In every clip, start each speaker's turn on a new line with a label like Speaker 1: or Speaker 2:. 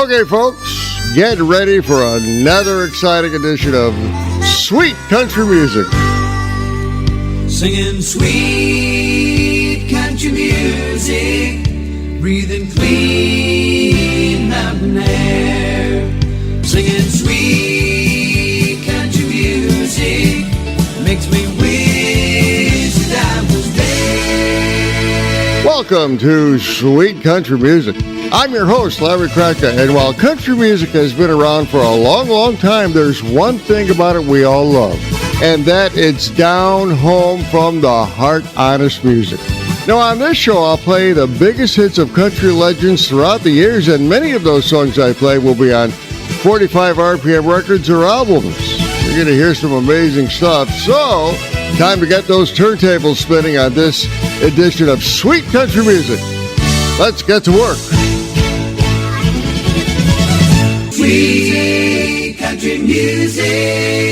Speaker 1: Okay, folks, get ready for another exciting edition of Sweet Country Music.
Speaker 2: Singing sweet country music, breathing clean mountain air. Singing sweet country music makes me wish that I was there.
Speaker 1: Welcome to Sweet Country Music. I'm your host, Larry Kratka, and while country music has been around for a long, long time, there's one thing about it we all love, and that it's down home from the heart, honest music. Now, on this show, I'll play the biggest hits of country legends throughout the years, and many of those songs I play will be on 45 RPM records or albums. You're going to hear some amazing stuff, so time to get those turntables spinning on this edition of Sweet Country Music. Let's get to work.
Speaker 2: Sweet country music.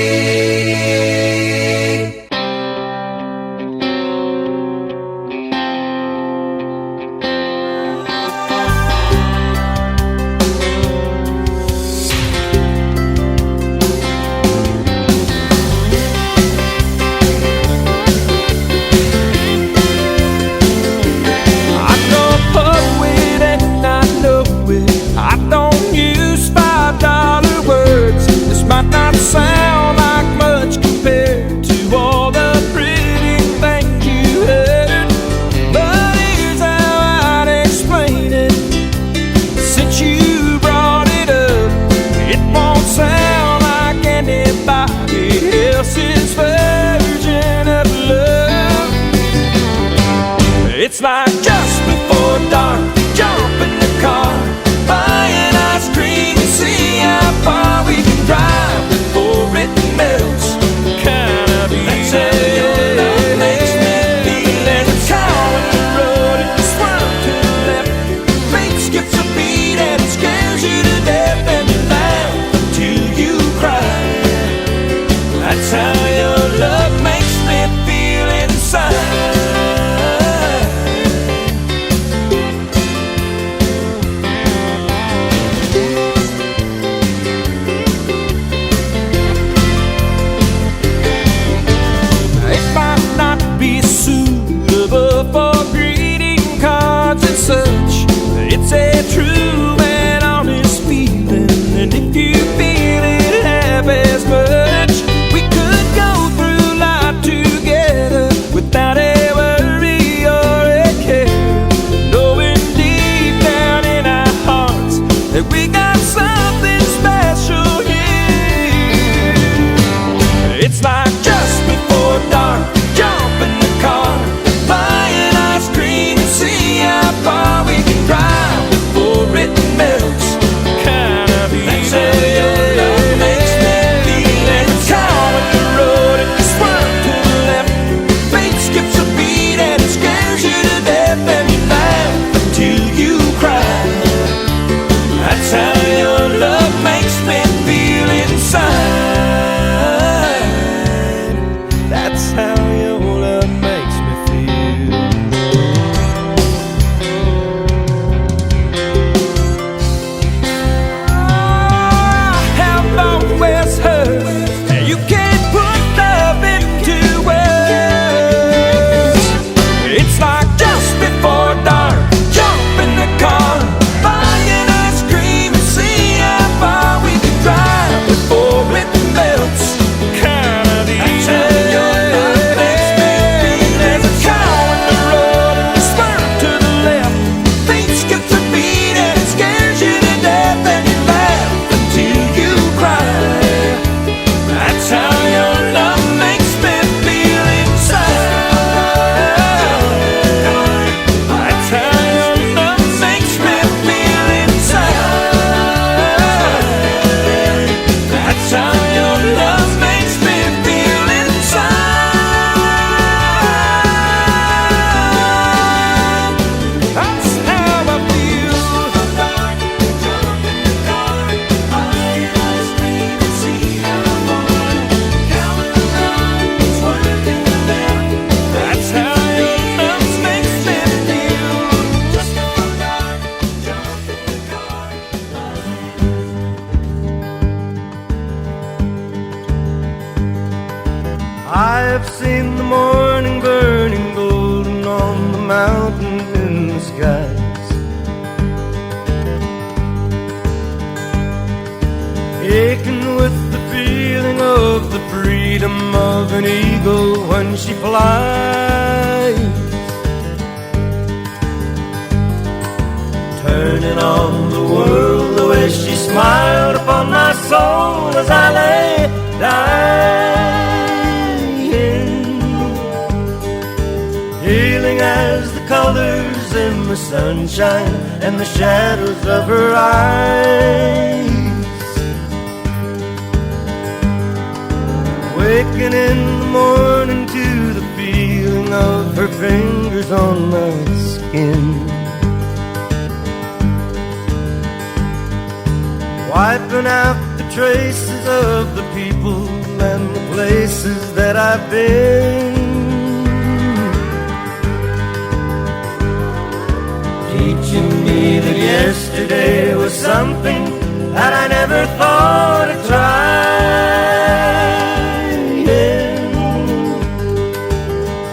Speaker 3: Sound like much compared to all the pretty things you heard, but here's how I'd explain it. Since you brought it up, it won't sound like anybody else's version of love. It's like just before dark, jump in the car, buying ice cream and see how far we can drive. It's a true and honest feeling, and if you feel it half as much, we could go through life together without a worry or a care, knowing deep down in our hearts that we got something special here. It's like just before dark, jump in the car, buying ice cream and see how far we can drive. That's how I've seen the morning burning golden on the mountain in the skies, aching with the feeling of the freedom of an eagle when she flies, turning on the world the way she smiled upon my soul as I lay dying, healing as the colors in the sunshine and the shadows of her eyes, waking in the morning to the feeling of her fingers on my skin, wiping out the traces of the people and the places that I've been, teaching me that yesterday was something that I never thought of trying,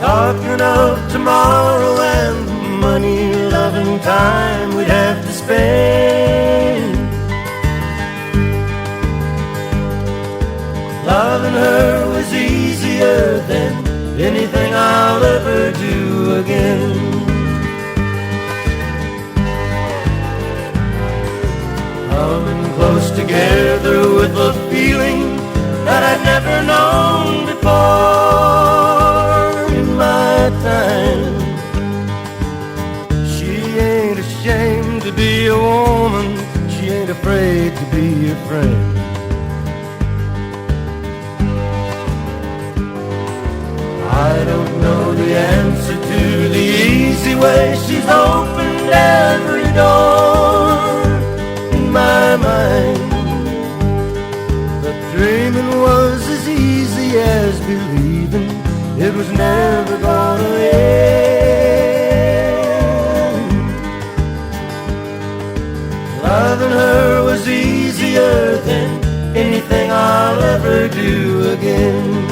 Speaker 3: talking of tomorrow and the money, love and time we'd have to spend. Loving her was easier than anything I'll ever do again. Coming close together with a feeling that I'd never known before in my time. She ain't ashamed to be a woman, she ain't afraid to be your friend. I don't know the answer to the easy way she's opened every door in my mind, but dreaming was as easy as believing it was never gonna end. Loving her was easier than anything I'll ever do again.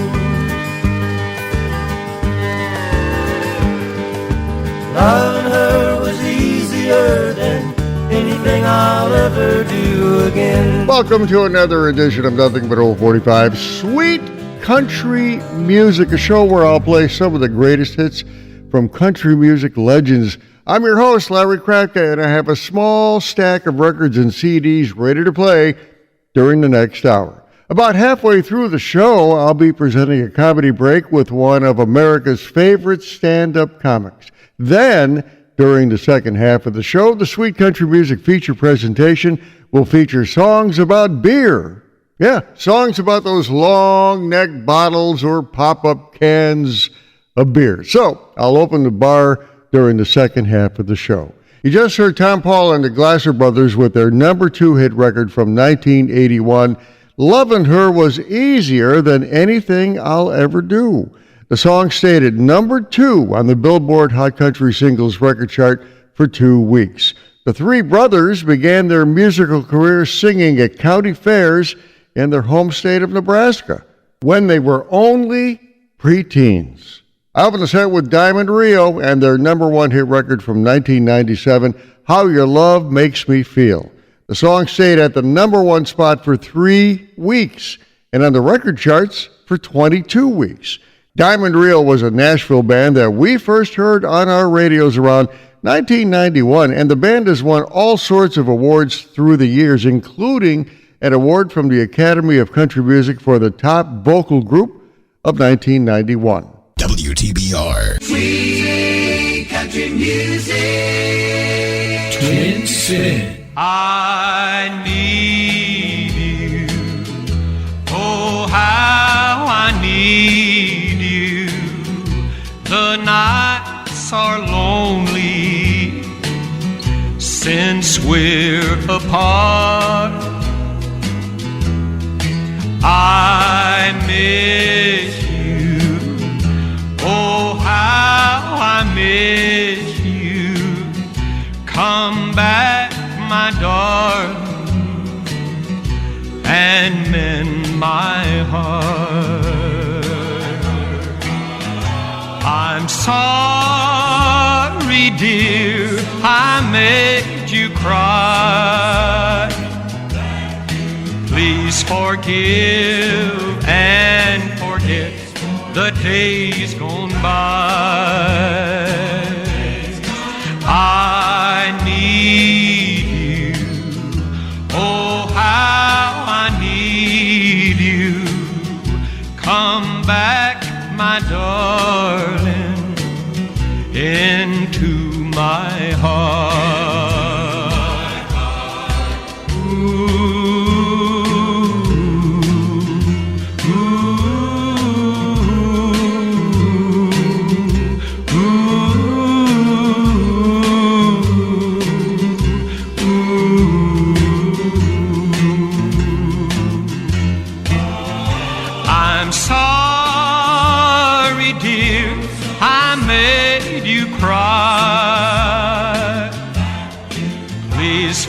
Speaker 3: Loving her was easier than anything I'll ever do again.
Speaker 1: Welcome to another edition of Nothing But Old 45, Sweet Country Music, a show where I'll play some of the greatest hits from country music legends. I'm your host, Larry Kratka, and I have a small stack of records and CDs ready to play during the next hour. About halfway through the show, I'll be presenting a comedy break with one of America's favorite stand-up comics. Then, during the second half of the show, the Sweet Country Music feature presentation will feature songs about beer. Yeah, songs about those long-necked bottles or pop-up cans of beer. So, I'll open the bar during the second half of the show. You just heard Tom Paul and the Glasser Brothers with their number 2 hit record from 1981, Lovin' Her Was Easier Than Anything I'll Ever Do. The song stayed at number 2 on the Billboard Hot Country Singles record chart for 2 weeks. The three brothers began their musical careers singing at county fairs in their home state of Nebraska when they were only preteens. I open the set with Diamond Rio and their number 1 hit record from 1997, How Your Love Makes Me Feel. The song stayed at the number 1 spot for 3 weeks and on the record charts for 22 weeks. Diamond Rio was a Nashville band that we first heard on our radios around 1991, and the band has won all sorts of awards through the years, including an award from the Academy of Country Music for the top vocal group of 1991.
Speaker 2: WTBR. Sweet country music. Twin City.
Speaker 3: I need you. Oh, how I need you. The nights are lonely since we're apart. I miss you. Oh, how I miss you. Come back, my darling, and mend my heart.
Speaker 4: I'm sorry, dear, I made you cry. Please forgive and forget the days gone by. I need you, oh how I need you. Come back, my darling, into my heart.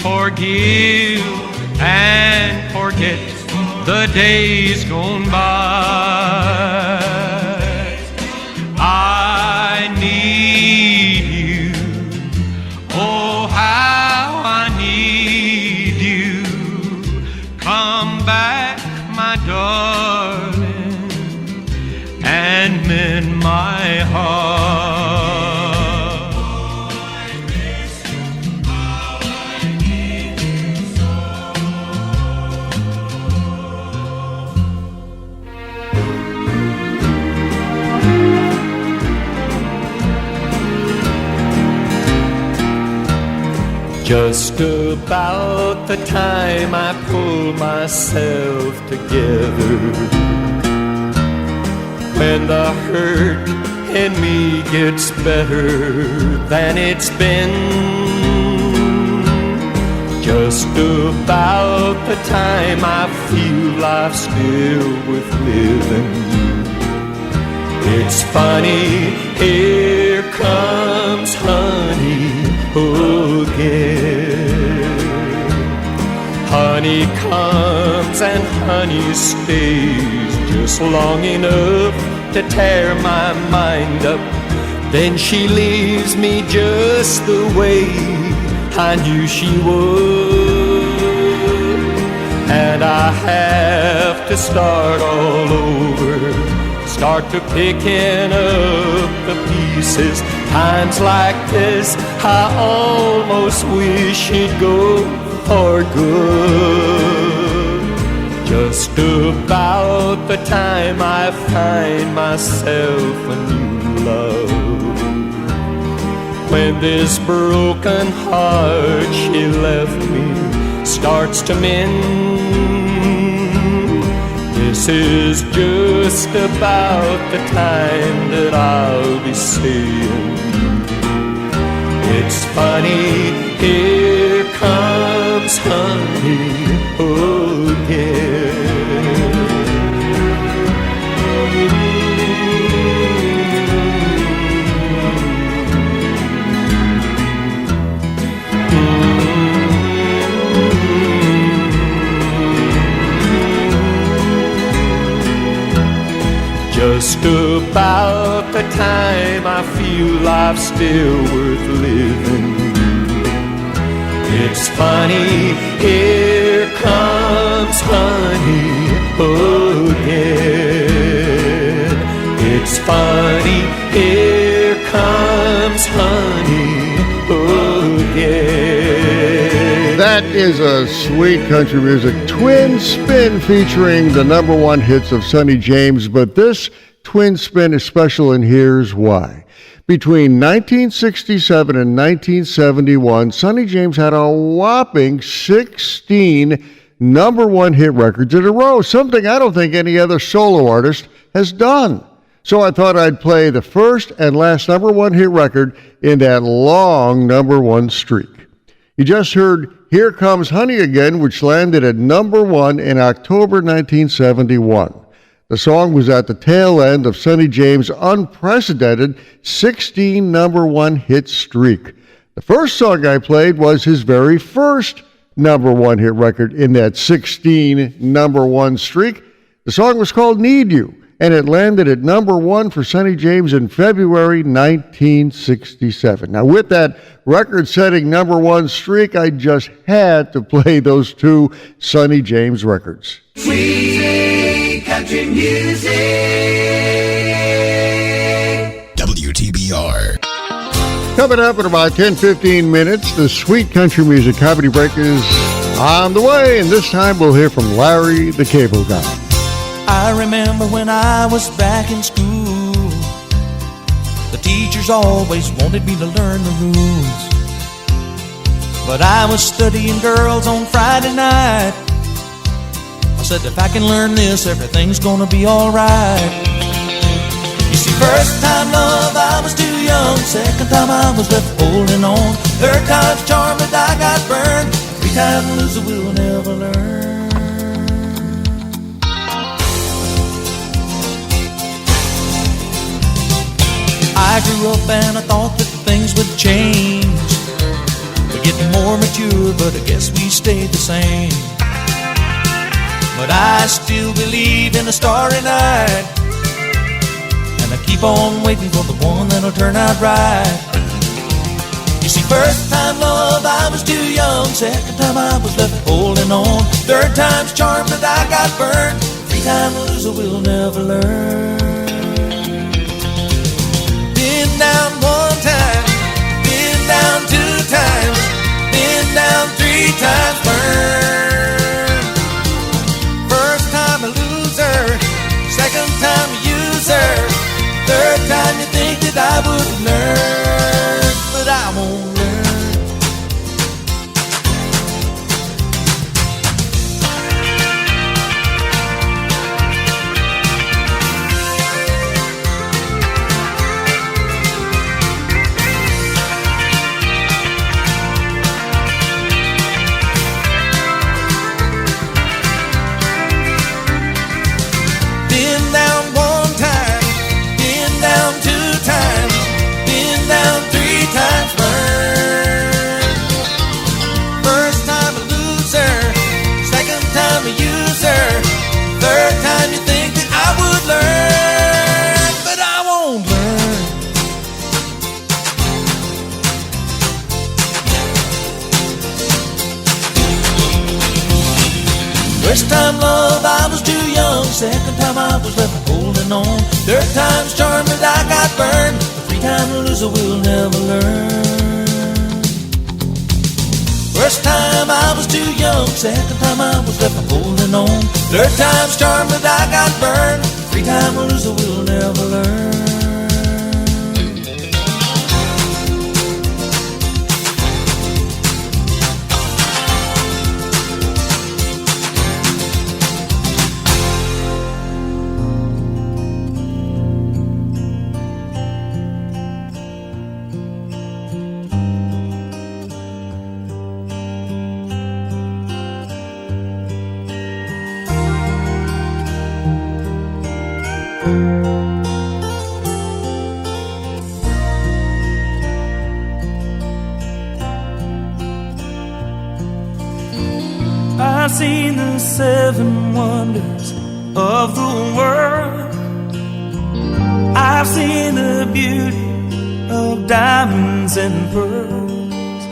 Speaker 4: Forgive and forget the days gone by. I need you, oh how I need you. Come back, my darling, and mend my heart. Just about the time I pull myself together, when the hurt in me gets better than it's been, just about the time I feel life's still worth living. It's funny, here comes honey again. Honey comes and honey stays just long enough to tear my mind up. Then she leaves me just the way I knew she would, and I have to start all over, start to picking up the pieces. Times like this, I almost wish it'd go for good. Just about the time I find myself a new love, when this broken heart she left me starts to mend. This is just about the time that I'll be saying, it's funny, here comes honey again. Just about the time I feel life's still worth living. It's funny, here comes honey again. It's funny, here comes honey again.
Speaker 1: That is a sweet country music twin spin featuring the number one hits of Sonny James, but this twin spin is special, and here's why. Between 1967 and 1971, Sonny James had a whopping 16 number one hit records in a row, something I don't think any other solo artist has done. So I thought I'd play the first and last number one hit record in that long number one streak. You just heard Here Comes Honey Again, which landed at number one in October 1971. The song was at the tail end of Sonny James' unprecedented 16 number one hit streak. The first song I played was his very first number one hit record in that 16 number one streak. The song was called Need You, and it landed at number 1 for Sonny James in February 1967. Now, with that record-setting number 1 streak, I just had to play those two Sonny James records.
Speaker 2: Sweet country music. WTBR.
Speaker 1: Coming up in about 10-15 minutes, the Sweet Country Music Comedy Break is on the way, and this time we'll hear from Larry the Cable Guy.
Speaker 3: I remember when I was back in school, the teachers always wanted me to learn the rules. But I was studying girls on Friday night. I said, if I can learn this, everything's gonna be alright. You see, first time love, I was too young. Second time I was left holding on. Third time's charm, but I got burned. Three time loser will never learn. I grew up and I thought that things would change. We're getting more mature, but I guess we stayed the same. But I still believe in a starry night, and I keep on waiting for the one that'll turn out right. You see, first time love, I was too young. Second time I was left holding on. Third time's charm, but I got burned. Three time loser will never learn. Been down one time, been down two times, been down three times burned. First time a loser, second time a user, third time you think that I would learn, but I won't learn. Third time you think that I would learn, but I won't learn. First time love, I was too young. Second time I was left holding on. Third time's charm, but I got burned. The three time loser will never learn. First time I was too young, second time I was left holding on. Third time's charm, but I got burned. Three time loser will never learn. I've seen the seven wonders of the world. I've seen the beauty of diamonds and pearls,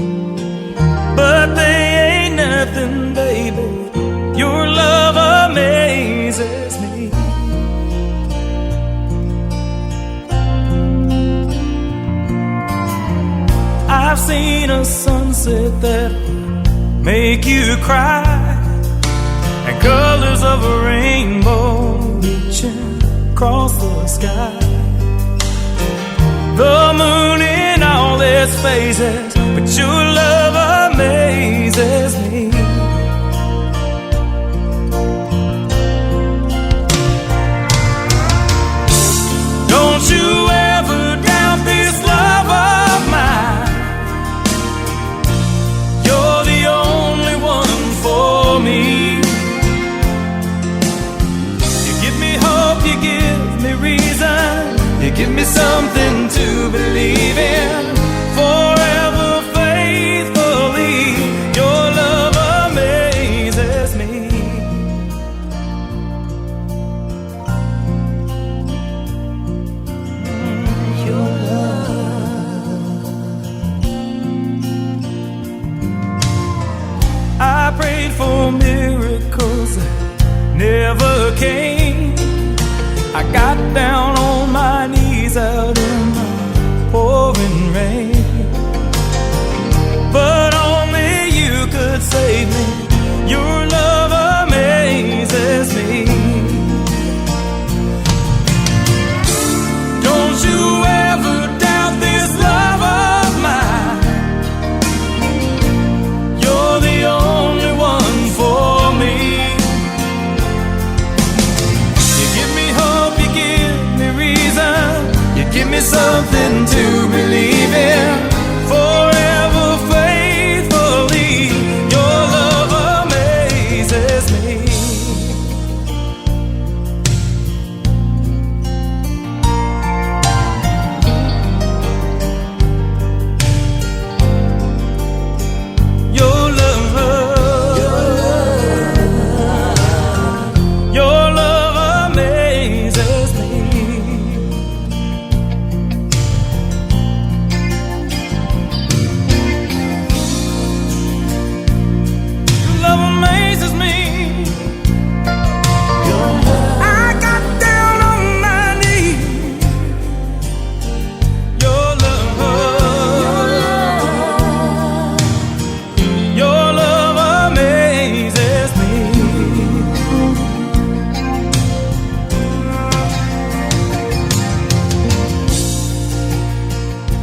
Speaker 3: but they ain't nothing, baby. Your love amazes me. I've seen a sunset that make you cry, and colors of a rainbow reaching across the sky. The moon in all its phases, but your love amazes me. Don't you ever doubt this love of mine. You're the only one for me. You give me hope, you give me reason, you give me something to believe in. Forever faithfully, your love amazes me. miracles that never came. I got down on my knees out in the pouring rain, but only you could save me. Your love amazes me. Don't you ever doubt this love of mine. You're the only one for me. You give me hope, you give me reason, you give me something to believe in. Forever faithfully, your love amazes me.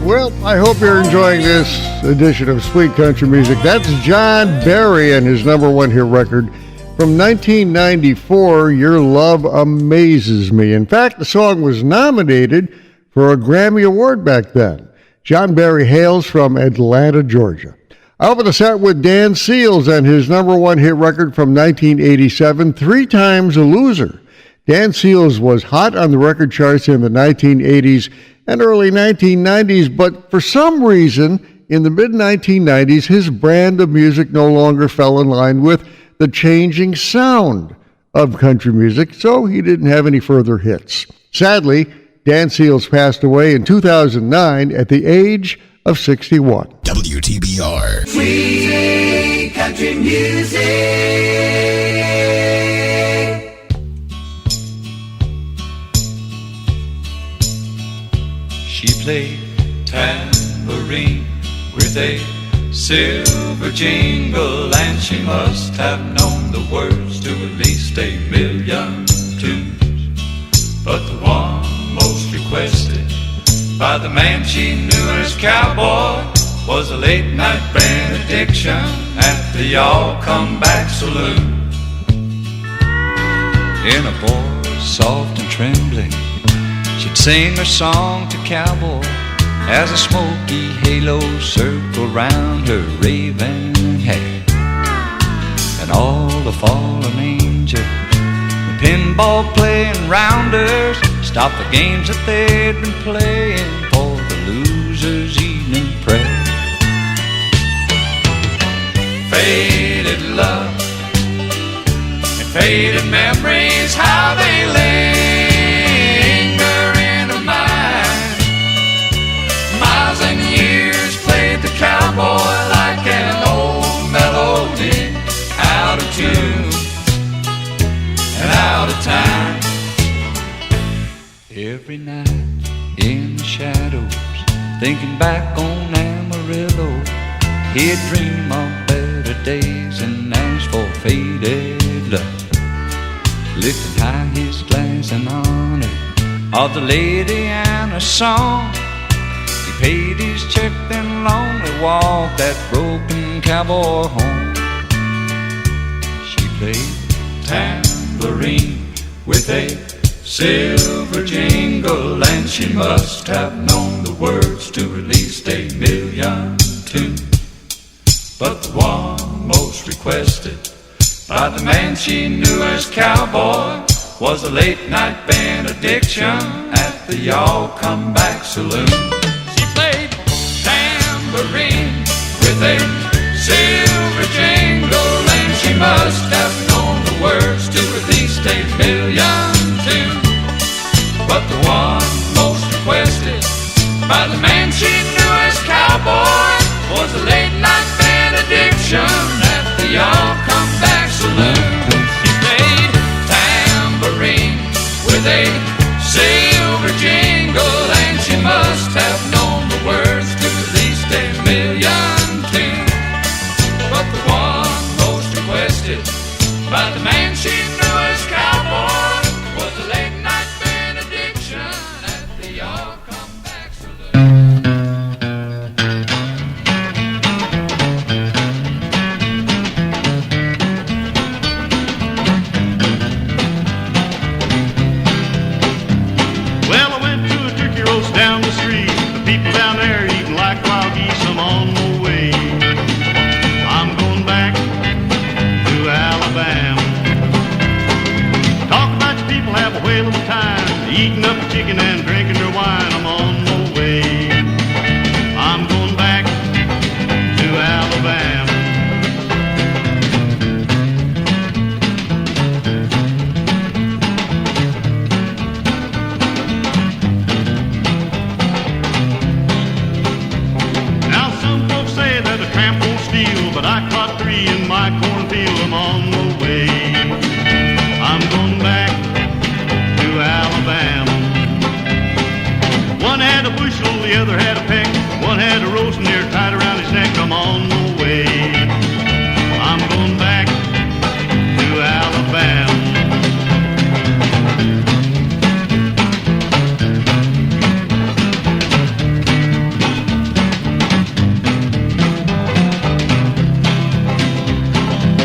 Speaker 1: Well, I hope you're enjoying this edition of Sweet Country Music. That's John Barry and his number one hit record from 1994, Your Love Amazes Me. In fact, the song was nominated for a Grammy Award back then. John Barry hails from Atlanta, Georgia. I open the set with Dan Seals and his number one hit record from 1987, Three Times a Loser. Dan Seals was hot on the record charts in the 1980s and early 1990s, but for some reason, in the mid-1990s, his brand of music no longer fell in line with the changing sound of country music, so he didn't have any further hits. Sadly, Dan Seals passed away in 2009 at the age of 61.
Speaker 2: WTBR. Sweet country music.
Speaker 5: She played tambourine with a silver jingle, and she must have known the words to at least 1,000,000 tunes. But the one most requested by the man she knew as cowboy was a late night benediction at the Y'all Come Back Saloon. In a voice soft and trembling, she'd sing her song to cowboy as a smoky halo circled round her raven hair. And all the fallen angels, the pinball playing rounders, stopped the games that they'd been playing for the loser's evening prayer. Faded love and faded memories, how they linger in her mind. Miles and years played the cowboy like an old melody, out of tune and out of time. Every night in the shadows, thinking back on Amarillo, he'd dream of better days and ask for faded love. Lifting high his glass in honor of the lady and her song, he paid his check then lonely walked that broken cowboy home. She played tambourine with a silver jingle, and she must have known the words to at least 1,000,000 tunes. But the one most requested by the man she knew as cowboy was a late night benediction at the Y'all Come Back Saloon. She played tambourine with a silver jingle, and she must have known the words to at least 1,000,000 tunes. But the one most requested by the man she knew as cowboy was a late night benediction at the Y'all Come Back Saloon. it. But the man she knew as cowboy was a late night benediction at the all come back saloon.
Speaker 6: Well, I went to a turkey roast down the street. The people down there eating like wild geese. I'm on my way. I'm going back to Alabama. Talk about your people have a whale of a time, eating up chicken and drinking their wine. I'm on my way. I'm going back to Alabama. Now some folks say that a tramp won't steal, but I caught 3 in my cornfield. I'm on my way. I'm going back to Alabama. One had a bushel, the other had a peck. One had a roast near tied around his neck. I'm on my way. I'm going back to Alabama.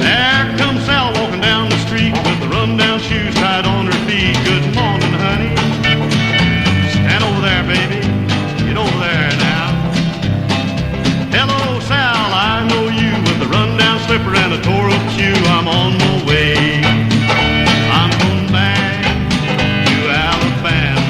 Speaker 6: There comes Sal walking down the street with the run-down shoes tied on her feet. Good morning, honey. Stand over there, baby. Get over there now. Hello, Sal, I know you with the run-down slipper and a tore-up shoe. I'm on my way. I'm going back to Alabama.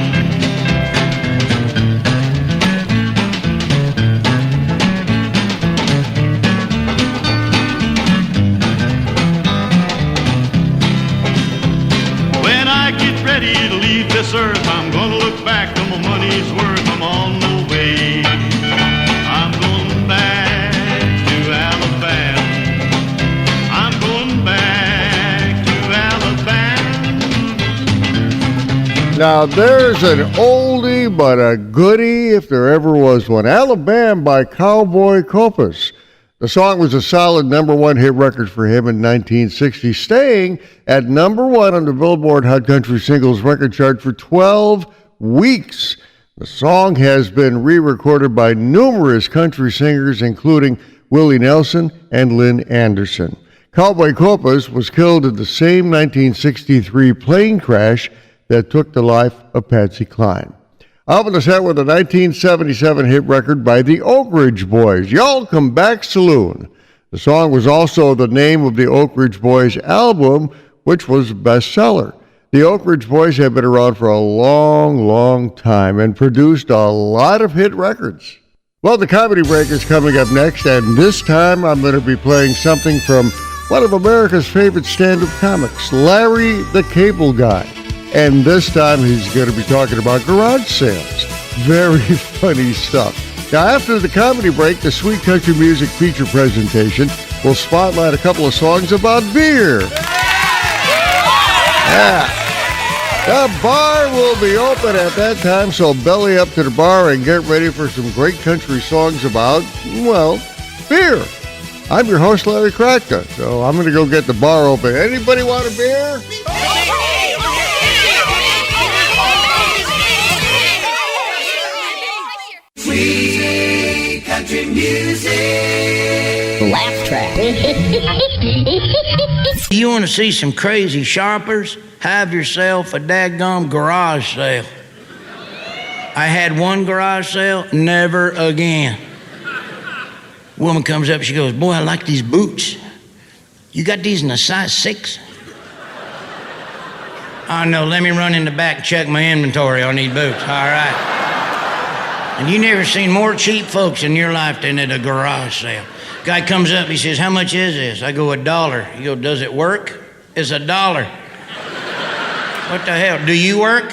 Speaker 6: When I get ready to leave this earth, I'm gonna look back on my money's worth. I'm on my way. I'm going back to Alabama. I'm going back to Alabama.
Speaker 1: Now, there's an oldie but a goodie, if there ever was one. Alabama by Cowboy Copas. The song was a solid #1 hit record for him in 1960, staying at #1 on the Billboard Hot Country Singles record chart for 12 weeks. The song has been re-recorded by numerous country singers, including Willie Nelson and Lynn Anderson. Cowboy Copas was killed in the same 1963 plane crash that took the life of Patsy Cline. Opened the set with a 1977 hit record by the Oak Ridge Boys, Y'all Come Back Saloon. The song was also the name of the Oak Ridge Boys album, which was a bestseller. The Oak Ridge Boys have been around for a long, long time and produced a lot of hit records. Well, the comedy break is coming up next, and this time I'm going to be playing something from one of America's favorite stand-up comics, Larry the Cable Guy. And this time he's going to be talking about garage sales. Very funny stuff. Now, after the comedy break, the Sweet Country Music feature presentation will spotlight a couple of songs about beer. Yeah. The bar will be open at that time, so belly up to the bar and get ready for some great country songs about, well, beer. I'm your host, Larry Kratka, so I'm going to go get the bar open. Anybody want a beer?
Speaker 2: Sweet country music.
Speaker 7: Laugh track.
Speaker 8: You want to see some crazy sharpers? Have yourself a daggum garage sale. I had one garage sale, never again. Woman comes up, she goes, boy, I like these boots. You got these in a size 6? Oh, no, let me run in the back and check my inventory on these boots. All right. And you never seen more cheap folks in your life than at a garage sale. Guy comes up, he says, how much is this? I go, $1. He goes, does it work? It's $1. What the hell? Do you work?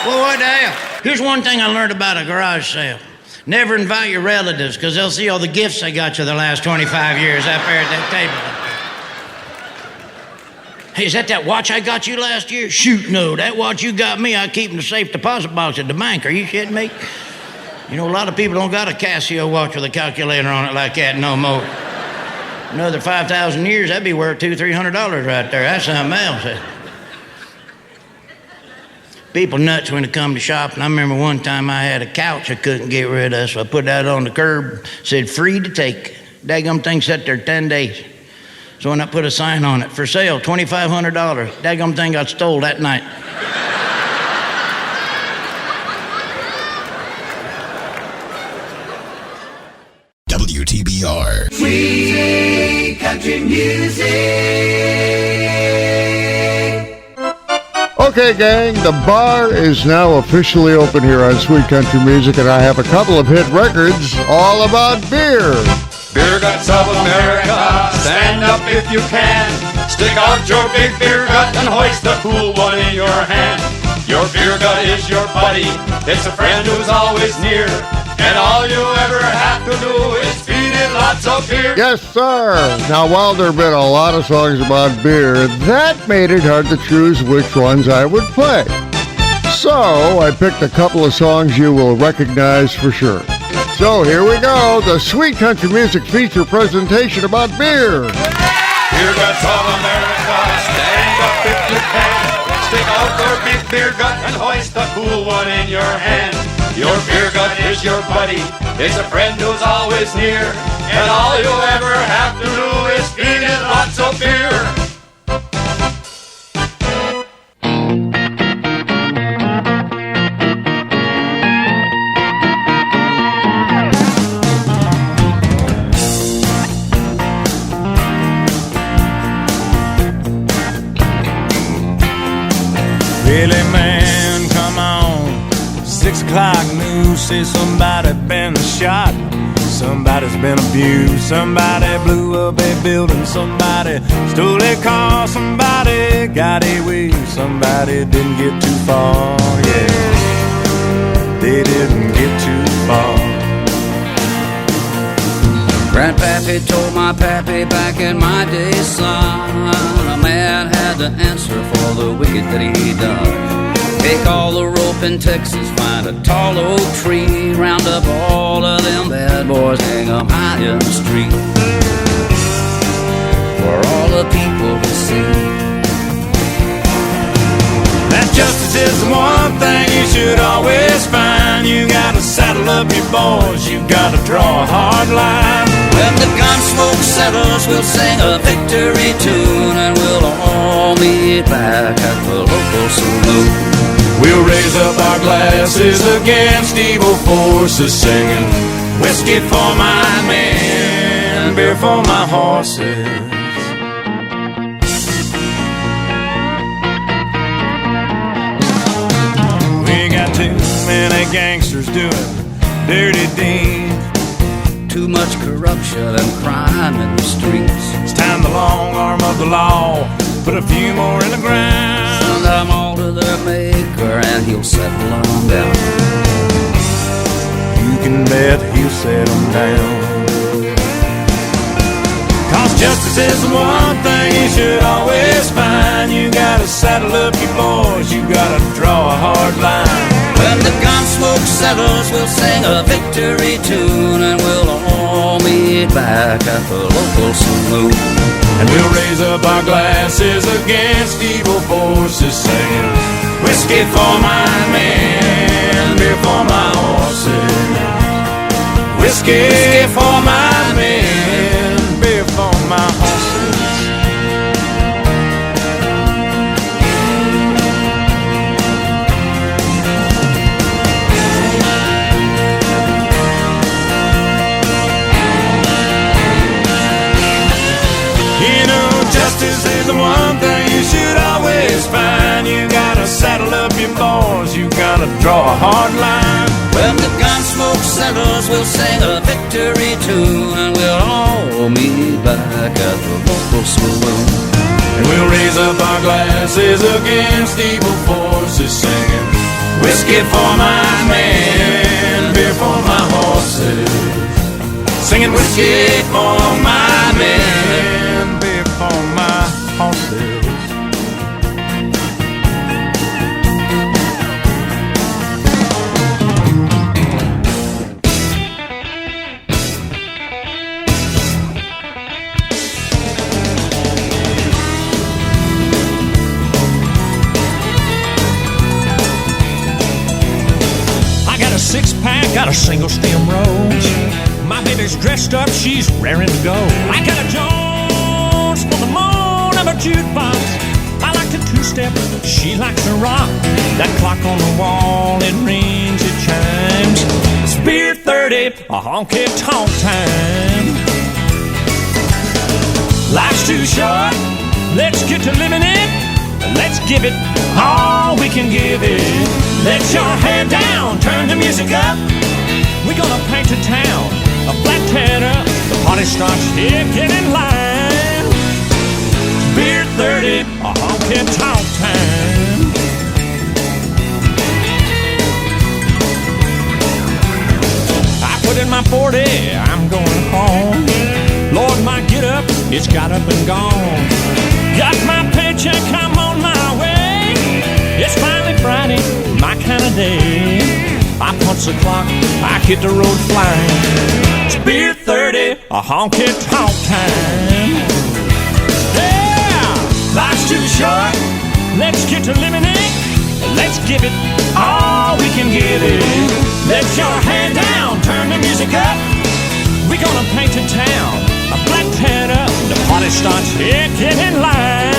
Speaker 8: Well, what the hell? Here's one thing I learned about a garage sale. Never invite your relatives, because they'll see all the gifts they got you the last 25 years up there at that table. Hey, is that watch I got you last year? Shoot, no. That watch you got me, I keep in the safe deposit box at the bank. Are you shitting me? You know, a lot of people don't got a Casio watch with a calculator on it like that no more. Another 5,000 years, that'd be worth $200-300 right there. That's something else. People nuts when it come to shopping. I remember one time I had a couch I couldn't get rid of, so I put that on the curb, said free to take. Daggum thing sat there 10 days. So when I put a sign on it, for sale, $2,500. Daggum thing got stole that night.
Speaker 2: WTBR. Sweet country music.
Speaker 1: Okay, gang, the bar is now officially open here on Sweet Country Music, and I have a couple of hit records all about beer.
Speaker 4: Beer guts of America, stand up if you can. Stick out your big beer gut and hoist the cool one in your hand. Your beer gut is your buddy, it's a friend who's always near. And all you ever have to do is feed it lots of beer.
Speaker 1: Yes, sir. Now, while there have been a lot of songs about beer, that made it hard to choose which ones I would play. So, I picked a couple of songs you will recognize for sure. So, here we go, the Sweet Country Music feature presentation about beer.
Speaker 4: Beer guts of America, stand up if you can. Stick out your big beer gut and hoist the cool one in your hand. Your beer gut is your buddy, it's a friend who's always near. And all you ever have to do is feed it lots of beer.
Speaker 3: Really, man, come on. 6 o'clock news says somebody been shot. Somebody's been abused. Somebody blew up a building. Somebody stole a car. Somebody got away. Somebody didn't get too far. Yeah, they didn't get too far.
Speaker 7: Grandpappy told my pappy back in my day, son, a man had to answer for the wicked that he done. Take all the rope in Texas, find a tall oak tree, round up all of them bad boys, hang 'em high in the street, for all the people to see.
Speaker 3: That justice is the one thing you should always find. You gotta saddle up your boys, you gotta draw a hard line.
Speaker 7: When the gun smoke settles, we'll sing a victory tune, and we'll all meet back at the local saloon.
Speaker 3: We'll raise up our glasses against evil forces, singing whiskey for my men, beer for my horses. We got too many gangsters doing dirty deeds,
Speaker 7: too much corruption and crime in the streets.
Speaker 3: it's time the long arm of the law put a few more in the ground.
Speaker 7: Send them all to their maker and he'll settle them down.
Speaker 3: You can bet he'll settle them down. Cause justice is the one thing you should always find. You gotta saddle up your boys, you gotta draw a hard line.
Speaker 7: When the gun smoke settles, we'll sing a victory tune, and we'll all meet back at the local saloon.
Speaker 3: And we'll raise up our glasses against evil forces, singing whiskey for my men, beer for my horses. Whiskey for my men, beer for my horses. Justice is the one thing you should always find. You gotta saddle up your boys, you gotta draw a hard line.
Speaker 7: When the gun smoke settles, we'll sing a victory tune, and we'll all meet back at the local saloon.
Speaker 3: And we'll raise up our glasses against evil forces, singing whiskey for my men, beer for my horses. Singing whiskey for my men, beer for my horses.
Speaker 4: roads. My baby's dressed up, she's raring to go. I got a Jones for the moan of a jukebox. I like to two-step, she likes to rock. That clock on the wall, it rings, it chimes. It's beer 30, a honky-tonk time. Life's too short, let's get to living it. Let's give it all we can give it. Let your head down, turn the music up. We're gonna paint the town a black cat up. The party starts here, get in line. Beer 30, a honky-tonk time. I put in my 40, I'm going home. Lord, my get up, it's got up and gone. Got my paycheck, I'm on my way. It's finally Friday, my kind of day. I punch the clock, I hit the road flying. It's beer 30, a honky-tonk time. Yeah, life's too short, let's get to living it. Let's give it all we can give it. Let your hand down, turn the music up. We're gonna paint the town a black cat up. The party starts here, get in line.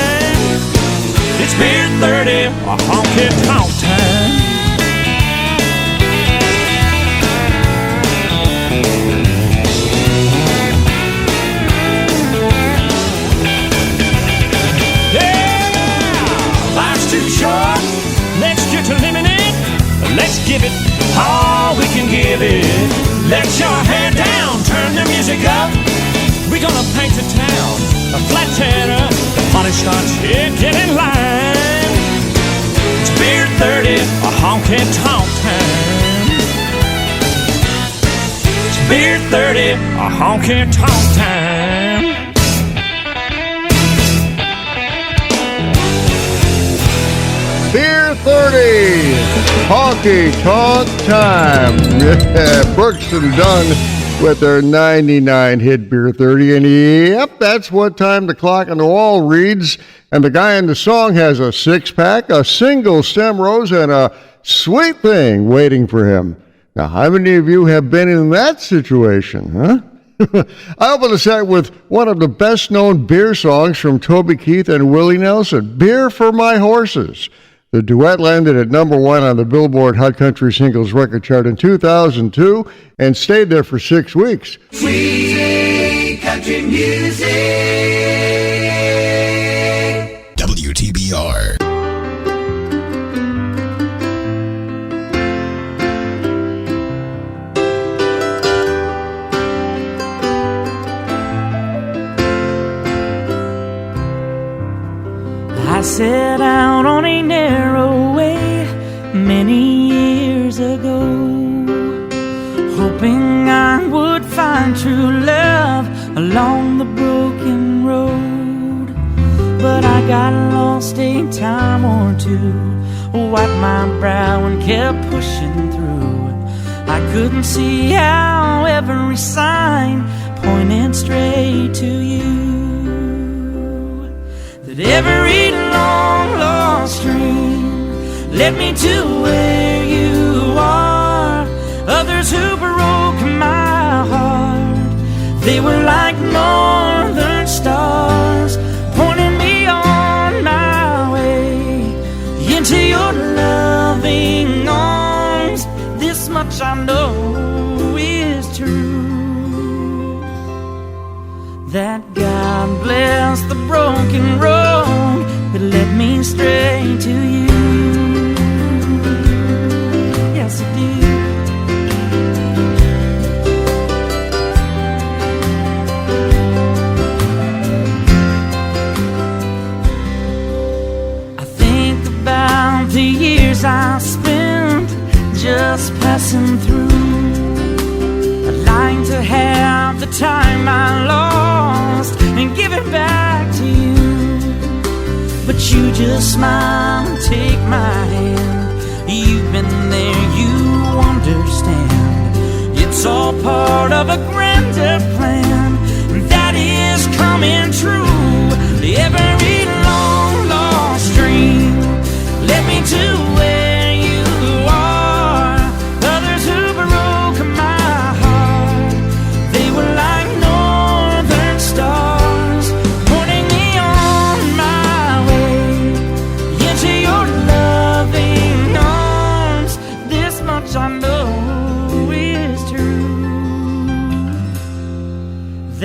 Speaker 4: It's beer 30, a honky-tonk time. Too short, let's get to living it. Let's give it all we can give it. Let your head down, turn the music up. We're gonna paint the town a flat tat up. The party starts here, get in line. It's beer 30, a honky-tonk time. It's beer 30, a honky-tonk time.
Speaker 1: Beer 30, honky-tonk time. Yeah, Brooks and Dunn with their 99 hit Beer 30. And yep, that's what time the clock on the wall reads. And the guy in the song has a six-pack, a single stem rose, and a sweet thing waiting for him. Now, how many of you have been in that situation, huh? I open the set with one of the best-known beer songs from Toby Keith and Willie Nelson, Beer for My Horses. The duet landed at number 1 on the Billboard Hot Country Singles Record Chart in 2002 and stayed there for 6 weeks.
Speaker 2: Sweet country music.
Speaker 9: WTBR.
Speaker 3: I set out on a narrow way many years ago, hoping I would find true love along the broken road. But I got lost a time or two, wiped my brow and kept pushing through. I couldn't see how every sign pointed straight to you. That every long lost dream led me to where you are. Others who broke my heart, they were like northern stars, pointing me on my way into your loving arms. This much I know is true, that God bless the broken road that led me straight to you. Yes, it did. I think about the years I spent just passing through. I'd like to have the time I lost and give it back to you, but you just smile and take my hand. You've been there, you understand. It's all part of a grander plan that is coming true. Every long lost dream led me to where you are. Others who broke my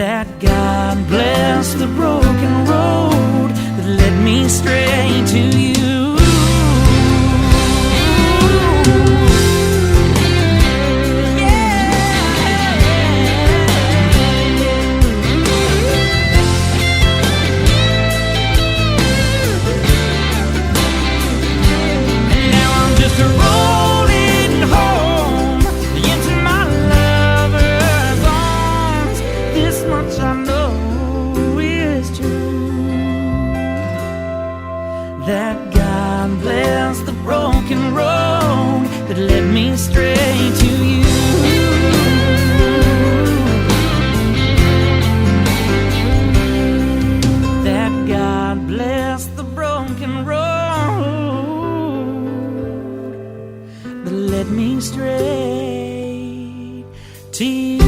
Speaker 3: that God bless the broken road that led me straight to you. Straight to you. That God bless the broken road that led me straight to you.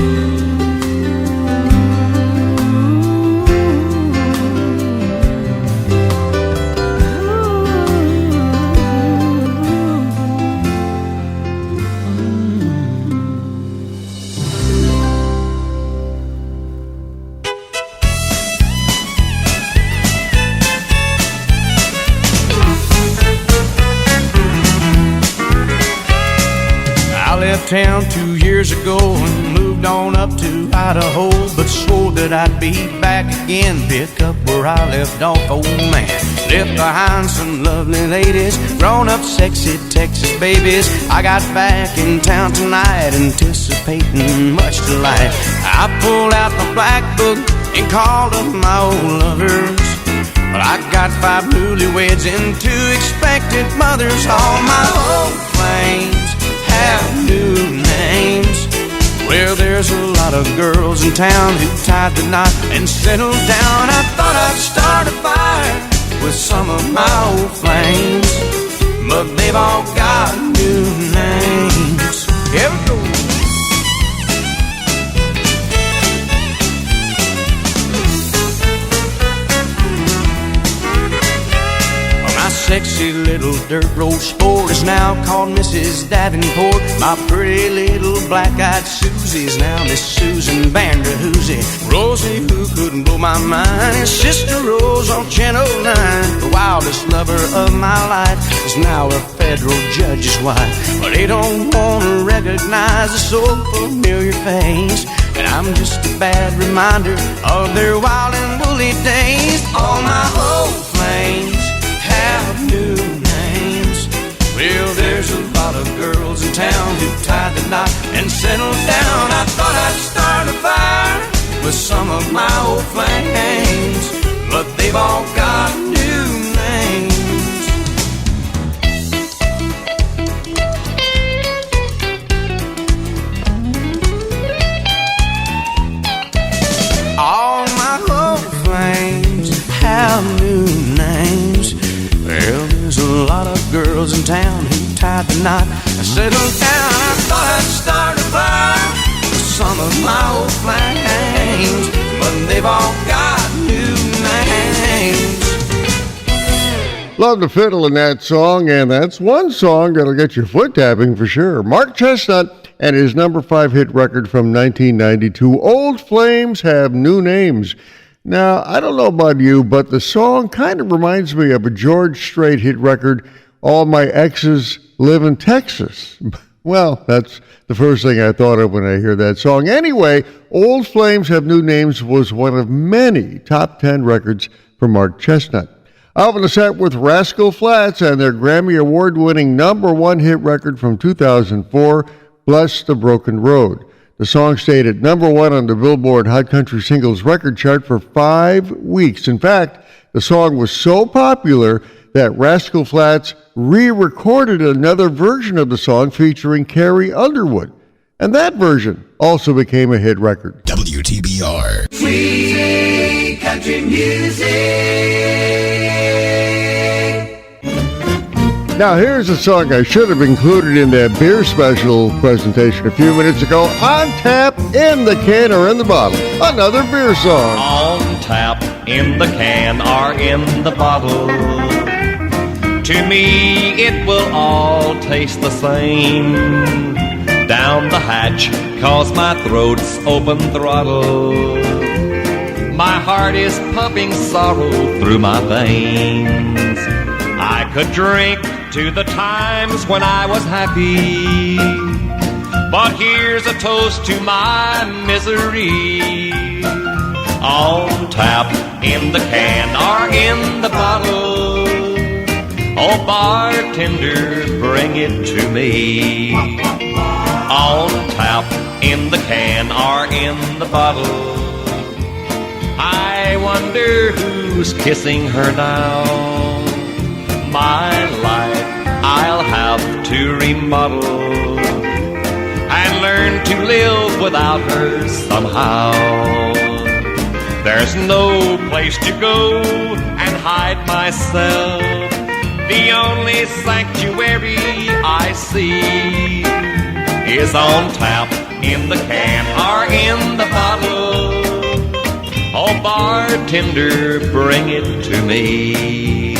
Speaker 9: Town 2 years ago and moved on up to Idaho, but swore that I'd be back again, pick up where I left off. Old man left behind some lovely ladies, grown up sexy Texas babies. I got back in town tonight anticipating much delight. I pulled out my black book and called up my old lovers. Well, I got 5 newlyweds and 2 expected mothers. All my old flames have new names. Well, there's a lot of girls in town who tied the knot and settled down. I thought I'd start a fire with some of my old flames, but they've all got new names. Here we go. Sexy little dirt road sport is now called Mrs. Davenport. My pretty little black-eyed Susie's now Miss Susan Vanderhoosie. Rosie, who couldn't blow my mind, is Sister Rose on Channel 9. The wildest lover of my life is now a federal judge's wife. But they don't want to recognize a so familiar face, and I'm just a bad reminder of their wild and woolly days. All my old flames have new names. Well, there's a lot of girls in town who tied the knot and settled down. I thought I'd start a fire with some of my old flames, but they've all got new names. All my old flames have new names. Well, there's a lot of girls in town who tied the knot and settled down. I thought I'd start a fire with some of my old flames, but they've all got new names.
Speaker 1: Love the fiddle in that song, and that's one song that'll get your foot tapping for sure. Mark Chestnut and his number 5 hit record from 1992, Old Flames Have New Names. Now, I don't know about you, but the song kind of reminds me of a George Strait hit record, All My Exes Live in Texas. Well, that's the first thing I thought of when I hear that song. Anyway, Old Flames Have New Names was one of many top 10 records for Mark Chestnut. Out on the set with Rascal Flatts and their Grammy Award-winning number 1 hit record from 2004, Bless the Broken Road. The song stayed at number 1 on the Billboard Hot Country Singles record chart for 5 weeks. In fact, the song was so popular that Rascal Flatts re-recorded another version of the song featuring Carrie Underwood. And that version also became a hit record.
Speaker 2: WTBR. Sweet country music.
Speaker 1: Now here's a song I should have included in that beer special presentation a few minutes ago. On tap, in the can, or in the bottle. Another beer song.
Speaker 10: On tap, in the can, or in the bottle. To me, it will all taste the same. Down the hatch, 'cause my throat's open throttle. My heart is pumping sorrow through my veins. I could drink to the times when I was happy, but here's a toast to my misery. On tap, in the can, or in the bottle. Oh, bartender, bring it to me. On tap, in the can, or in the bottle. I wonder who's kissing her now. My life I'll have to remodel and learn to live without her somehow. There's no place to go and hide myself. The only sanctuary I see is on tap, in the can, or in the bottle. Oh, bartender, bring it to me.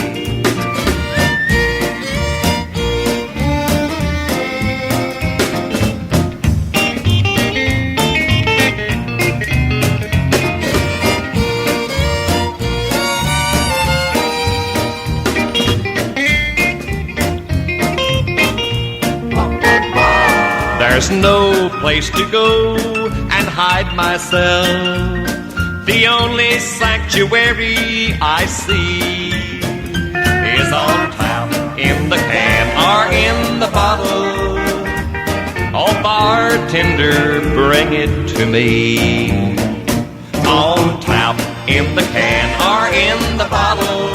Speaker 10: There's no place to go and hide myself. The only sanctuary I see is on tap, in the can, or in the bottle. Oh, bartender, bring it to me. On tap, in the can, or in the bottle.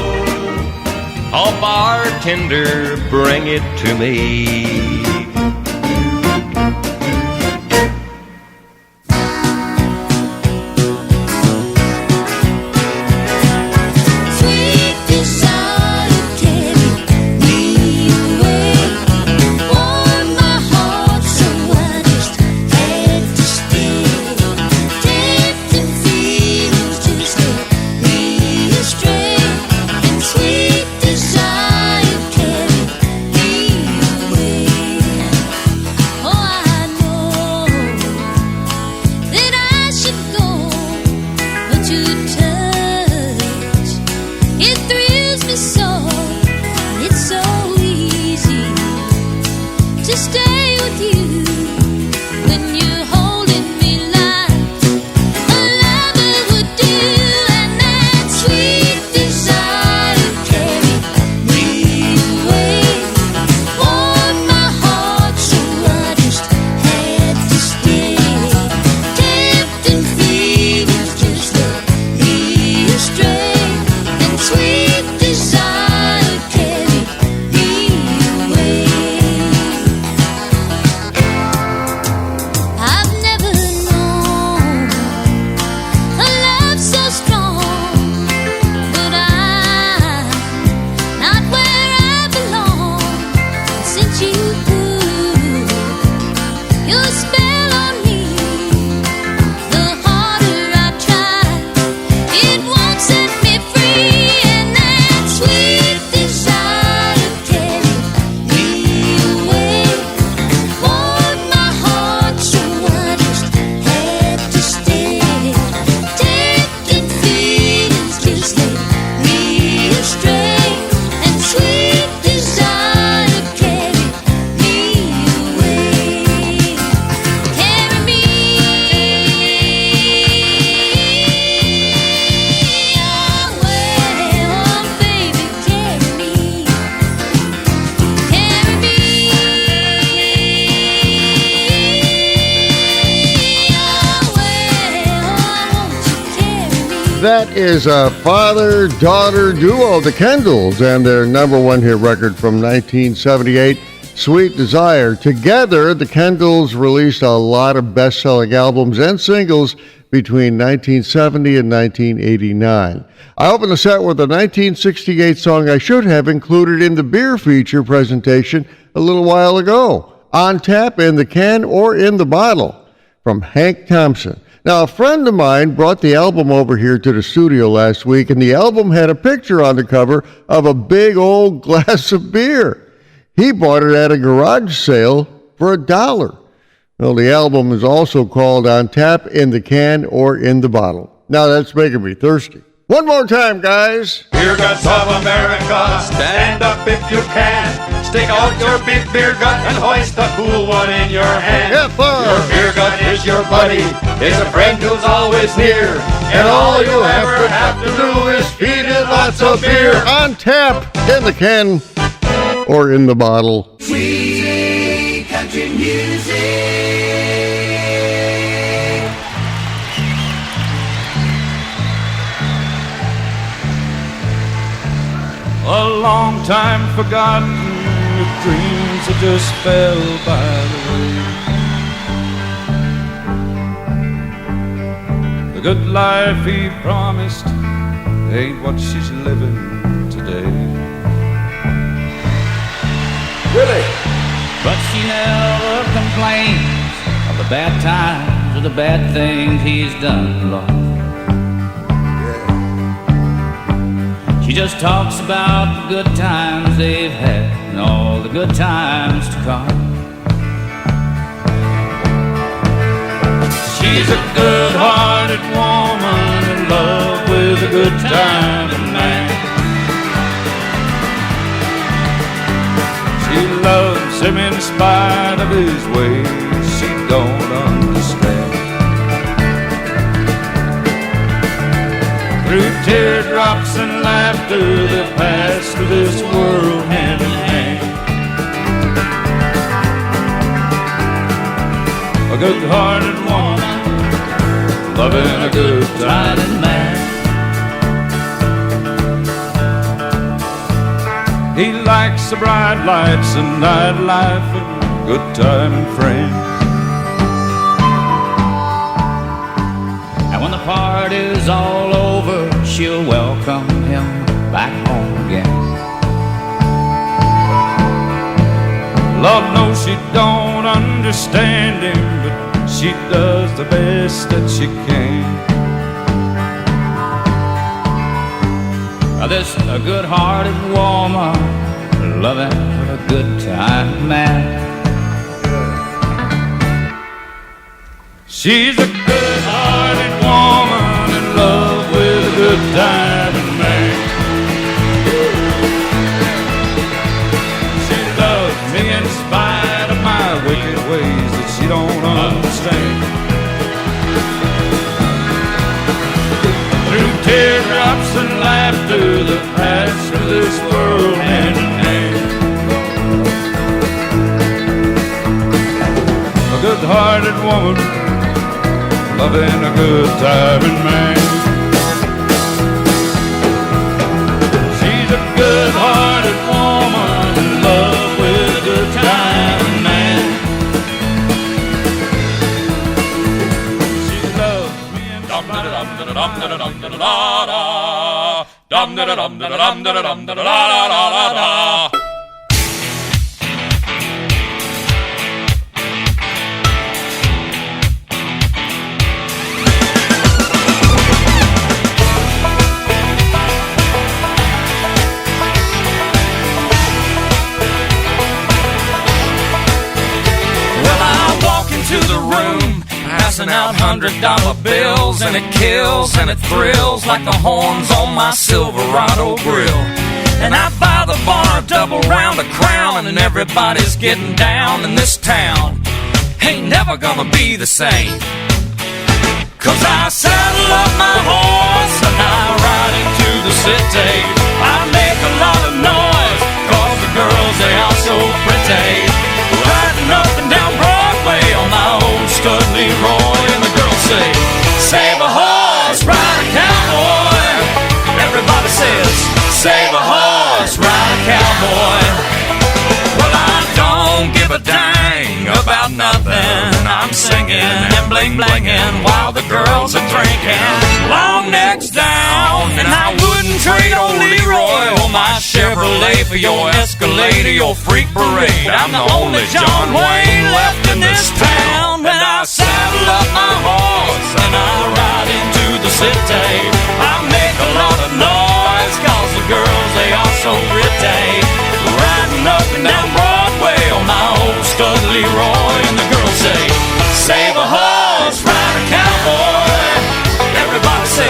Speaker 10: Oh, bartender, bring it to me.
Speaker 1: That is a father-daughter duo, the Kendalls, and their number one hit record from 1978, Sweet Desire. Together, the Kendalls released a lot of best-selling albums and singles between 1970 and 1989. I opened the set with a 1968 song I should have included in the beer feature presentation a little while ago, On Tap, in the Can, or in the Bottle, from Hank Thompson. Now, a friend of mine brought the album over here to the studio last week, and the album had a picture on the cover of a big old glass of beer. He bought it at a garage sale for $1. Well, the album is also called On Tap, in the Can, or in the Bottle. Now that's making me thirsty. One more time, guys.
Speaker 10: Beer guts of America, stand up if you can. Stick out your big beer gut and hoist a cool one in your hand.
Speaker 1: Have fun.
Speaker 10: Your beer gut is your buddy, is a friend who's always near. And all you ever have to do is feed it lots of beer.
Speaker 1: On tap, in the can, or in the bottle.
Speaker 2: Sweet country music.
Speaker 9: A long time forgotten, your dreams that just fell by the way. The good life he promised ain't what she's living today. Really?
Speaker 7: But she never complains of the bad times or the bad things he's done, Lord. She just talks about the good times they've had and all the good times to come.
Speaker 9: She's a good-hearted woman in love with a good-timing man. She loves him in spite of his ways she don't understand. Through teardrops and laughter that pass through this world hand in hand. A good-hearted woman loving a good-timing man. He likes the bright lights and nightlife and good-timing friends.
Speaker 7: And when the party's all over, she'll welcome him back home again.
Speaker 9: Lord knows she don't understand him, but she does the best that she can.
Speaker 7: Now this a good-hearted woman loving a good-time man.
Speaker 9: She's a good-hearted woman in love with a good-timing man. She loves me in spite of my wicked ways that she don't understand. Through teardrops and laughter that pass through this world hand in hand. A good-hearted woman loving a good-timing man. She's a good-hearted woman in love with a good-timing man. She loves me in spite of
Speaker 3: passing out $100 bills, and it kills and it thrills like the horns on my Silverado grill. And I buy the bar a double round of Crown, and everybody's getting down in this town. Ain't never gonna be the same, 'cause I saddle up my horse and I ride into the city. I make a lot of noise 'cause the girls, they are so pretty. Riding up and down Broadway on my old stud Leroy, and the girls say, save a horse, ride a cowboy. Everybody says, save a horse, ride a cowboy. Well, I don't give a dang about nothing. I'm singing and bling-blinging while the girls are drinking. Long necks down, and I wouldn't trade old Leroy or my Chevrolet for your Escalade or your freak parade. I'm the only John Wayne left in this town. And I saddle up my horse and I ride into the city. I make a lot of noise 'cause the girls, they are so pretty. Riding up and down Broadway on my old stud Leroy, and the girls say, save a horse, ride a cowboy. Everybody say,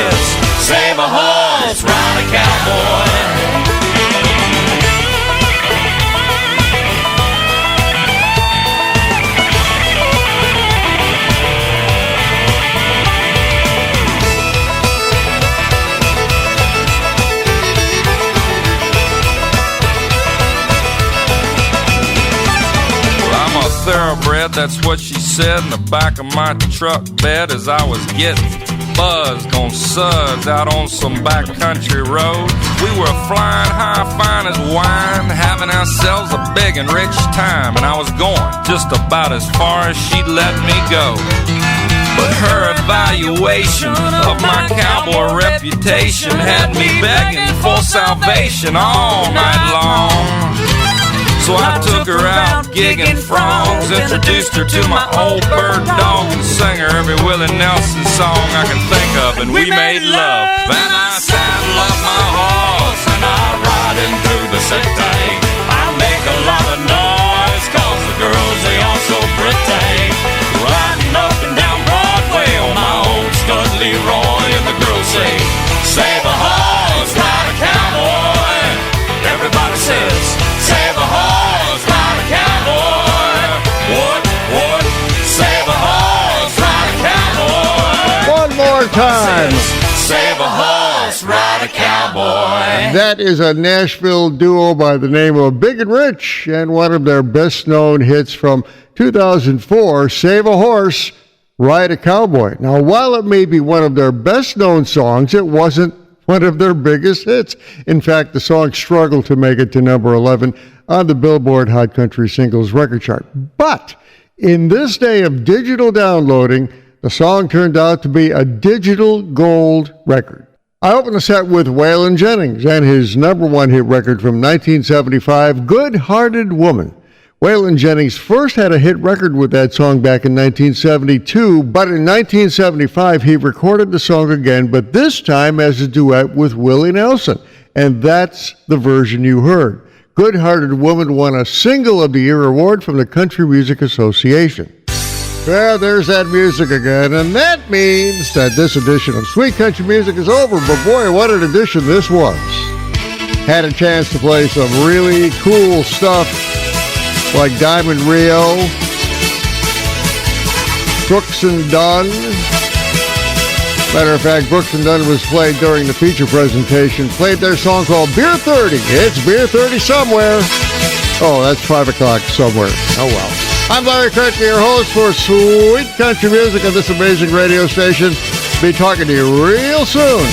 Speaker 11: that's what she said in the back of my truck bed as I was getting buzzed on suds out on some backcountry road. We were flying high, fine as wine, having ourselves a big and rich time, and I was going just about as far as she'd let me go. But her evaluation of my cowboy reputation had me begging for salvation all night long. So I took her out gigging frogs, introduced her to my old bird dog, and sang her every Willie Nelson song I can think of, and we made love. And I saddle up my horse and I ride him through the city. I make a lot of noise 'cause the girls, they all so pretty. Riding up and down Broadway on my old stud Leroy, and the girls say, save a horse, ride a cowboy. Everybody says, save a horse, ride a cowboy. What? Save a horse, ride a cowboy.
Speaker 1: One more time.
Speaker 11: Save a horse, ride a cowboy.
Speaker 1: That is a Nashville duo by the name of Big and Rich, and one of their best-known hits from 2004, Save a Horse, Ride a Cowboy. Now, while it may be one of their best-known songs, it wasn't one of their biggest hits. In fact, the song struggled to make it to number 11 on the Billboard Hot Country Singles record chart. But in this day of digital downloading, the song turned out to be a digital gold record. I opened the set with Waylon Jennings and his number one hit record from 1975, Good-Hearted Woman. Waylon Jennings first had a hit record with that song back in 1972, but in 1975 he recorded the song again, but this time as a duet with Willie Nelson. And that's the version you heard. Good-Hearted Woman won a Single of the Year award from the Country Music Association. Well, there's that music again, and that means that this edition of Sweet Country Music is over, but boy, what an edition this was. Had a chance to play some really cool stuff like Diamond Rio, Brooks and Dunn. Matter of fact, Brooks and Dunn was played during the feature presentation, played their song called Beer 30. It's Beer 30 somewhere. Oh, that's 5 o'clock somewhere. Oh, well. I'm Larry Kratka, your host for Sweet Country Music on this amazing radio station. Be talking to you real soon.